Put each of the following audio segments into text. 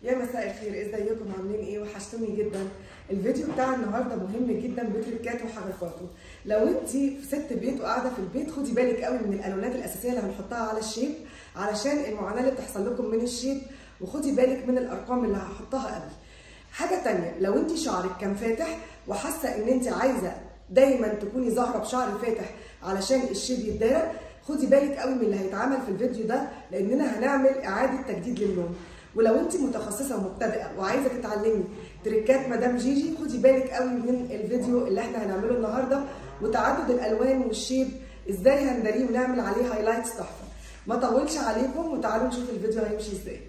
يا مساء الخير، ازيكم؟ عاملين ايه؟ وحشتوني جدا. الفيديو بتاع النهارده مهم جدا بتركاته وحركاته. لو انت ست بيت وقاعده في البيت، خدي بالك قوي من الالوانات الاساسيه اللي هنحطها على الشيب علشان المعاناه اللي بتحصل لكم من الشيب، وخدي بالك من الارقام اللي هحطها قبل. حاجه تانية، لو انت شعرك كان فاتح وحاسه ان انت عايزه دايما تكوني ظاهره بشعر فاتح علشان الشيب يتدارى، خدي بالك قوي من اللي هيتعمل في الفيديو ده، لاننا هنعمل اعاده تجديد للون. ولو انت متخصصه ومبتدئه وعايزه تتعلمي تريكات مدام جيجي، خدي بالك قوي من الفيديو اللي احنا هنعمله النهارده، وتعدد الالوان والشيب ازاي هنداريه ونعمل عليه هايلايتس تحفه. ما طولش عليكم وتعالوا نشوف الفيديو هيمشي ازاي.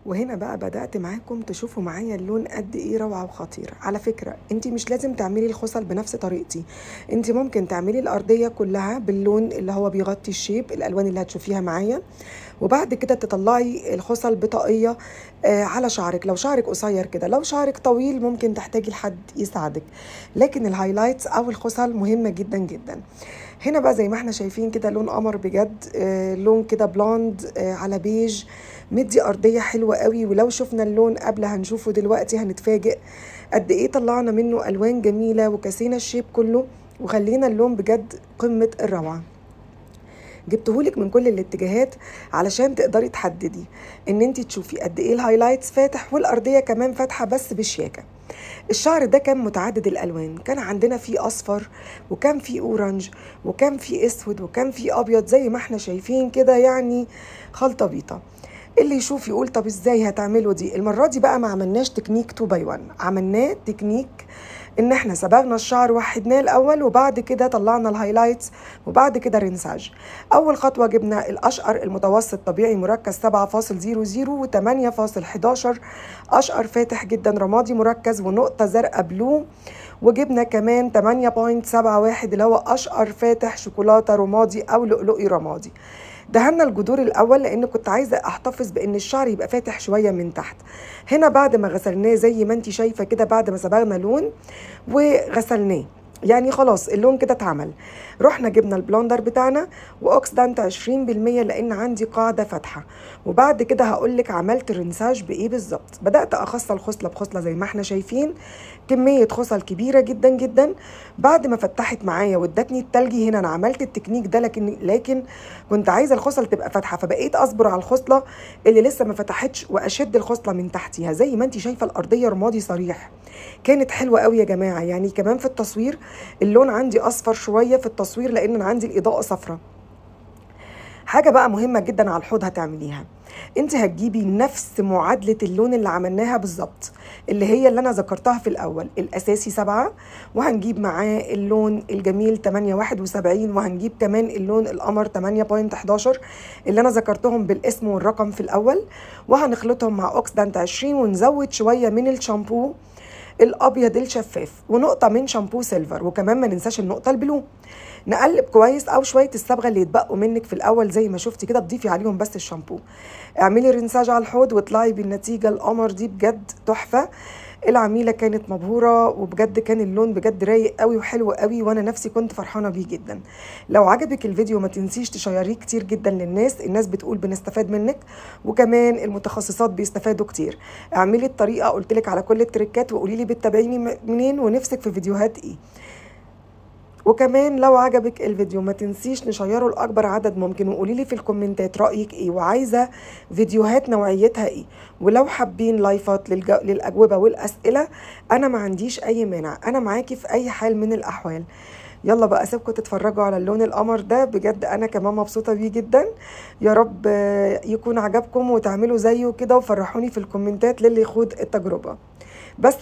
وهنا بقى بدأت معاكم تشوفوا معايا اللون قد ايه روعة وخطير. على فكرة انت مش لازم تعملي الخصل بنفس طريقتي، انت ممكن تعملي الأرضية كلها باللون اللي هو بيغطي الشيب، الألوان اللي هتشوفيها معايا، وبعد كده تطلعي الخصل بطاقية على شعرك. لو شعرك قصير كده، لو شعرك طويل ممكن تحتاجي لحد يساعدك، لكن الهايلايتس او الخصل مهمة جدا جدا. هنا بقى زي ما احنا شايفين كده لون قمر بجد، لون كده بلوند على بيج، مدي أرضية حلوة قوي. ولو شفنا اللون قبل هنشوفه دلوقتي هنتفاجئ قد ايه طلعنا منه ألوان جميلة، وكسينا الشيب كله وخلينا اللون بجد قمة الروعة. جبتهولك من كل الاتجاهات علشان تقدري تحددي ان انت تشوفي قد ايه الهايلايتس فاتح والارضيه كمان فاتحه بس بشياكه. الشعر ده كان متعدد الالوان، كان عندنا فيه اصفر وكان فيه اورنج وكان فيه اسود وكان فيه ابيض زي ما احنا شايفين كده، يعني خلطه بيضه. اللي يشوف يقول طب ازاي هتعملوا دي؟ المره دي بقى ما عملناش تكنيك 2 باي 1، عملناه تكنيك ان احنا صبغنا الشعر وحدناه الاول، وبعد كده طلعنا الهايلايتس، وبعد كده رنساج. اول خطوه جبنا الاشقر المتوسط طبيعي مركز 7.00 و 8.11، اشقر فاتح جدا رمادي مركز ونقطه زرقاء بلو، وجبنا كمان 8.71 اللي هو اشقر فاتح شوكولاته رمادي او لؤلؤي رمادي. دهنا الجذور الاول لان كنت عايزه احتفظ بان الشعر يبقى فاتح شويه من تحت. هنا بعد ما غسلناه زي ما انت شايفه كده، بعد ما صبغنا لون وغسلناه، يعني خلاص اللون كده اتعمل، رحنا جبنا البلوندر بتاعنا واوكسدانت 20% لان عندي قاعده فاتحه. وبعد كده هقولك عملت رنساج بايه بالظبط. بدات اخصل خصله بخصله زي ما احنا شايفين، كميه خصل كبيره جدا جدا. بعد ما فتحت معايا وادتني التلجي، هنا انا عملت التكنيك ده لكن كنت عايزه الخصل تبقى فاتحه، فبقيت اصبر على الخصله اللي لسه ما فتحتش واشد الخصله من تحتيها. زي ما انت شايفه الارضيه رمادي صريح، كانت حلوه قوي يا جماعه. يعني كمان في التصوير اللون عندي اصفر شويه في التصوير لان انا عندي الاضاءه صفراء. حاجه بقى مهمه جدا على الحوض هتعمليها، انت هتجيبي نفس معادله اللون اللي عملناها بالظبط، اللي هي اللي انا ذكرتها في الاول، الاساسي 7، وهنجيب معاه اللون الجميل 8.71، وهنجيب كمان اللون القمر 8.11 اللي انا ذكرتهم بالاسم والرقم في الاول، وهنخلطهم مع اوكسدانت 20، ونزود شويه من الشامبو الابيض الشفاف ونقطه من شامبو سيلفر، وكمان ما ننساش النقطه البلو. نقلب كويس، او شويه الصبغه اللي يتبقوا منك في الاول زي ما شفتي كده تضيفي عليهم بس الشامبو. اعملي رنساج على الحوض واطلعي بالنتيجه القمر دي، بجد تحفه. العميله كانت مبهوره، وبجد كان اللون بجد رايق قوي وحلو قوي، وانا نفسي كنت فرحانه بيه جدا. لو عجبك الفيديو ما تنسيش تشيريه كتير جدا للناس، الناس بتقول بنستفاد منك، وكمان المتخصصات بيستفادوا كتير. اعملي الطريقه قلتلك على كل التريكات، وقولي لي بتتابعيني منين ونفسك في فيديوهات ايه. وكمان لو عجبك الفيديو ما تنسيش نشيره لاكبر عدد ممكن، وقولي لي في الكومنتات رايك ايه وعايزه فيديوهات نوعيتها ايه. ولو حابين لايفات للاجوبه والاسئله، انا ما عنديش اي مانع، انا معاكي في اي حال من الاحوال. يلا بقى اسيبكم تتفرجوا على اللون القمر ده، بجد انا كمان مبسوطه بيه جدا. يا رب يكون عجبكم وتعملوا زيه كده، وفرحوني في الكومنتات للي يخوض التجربه. بس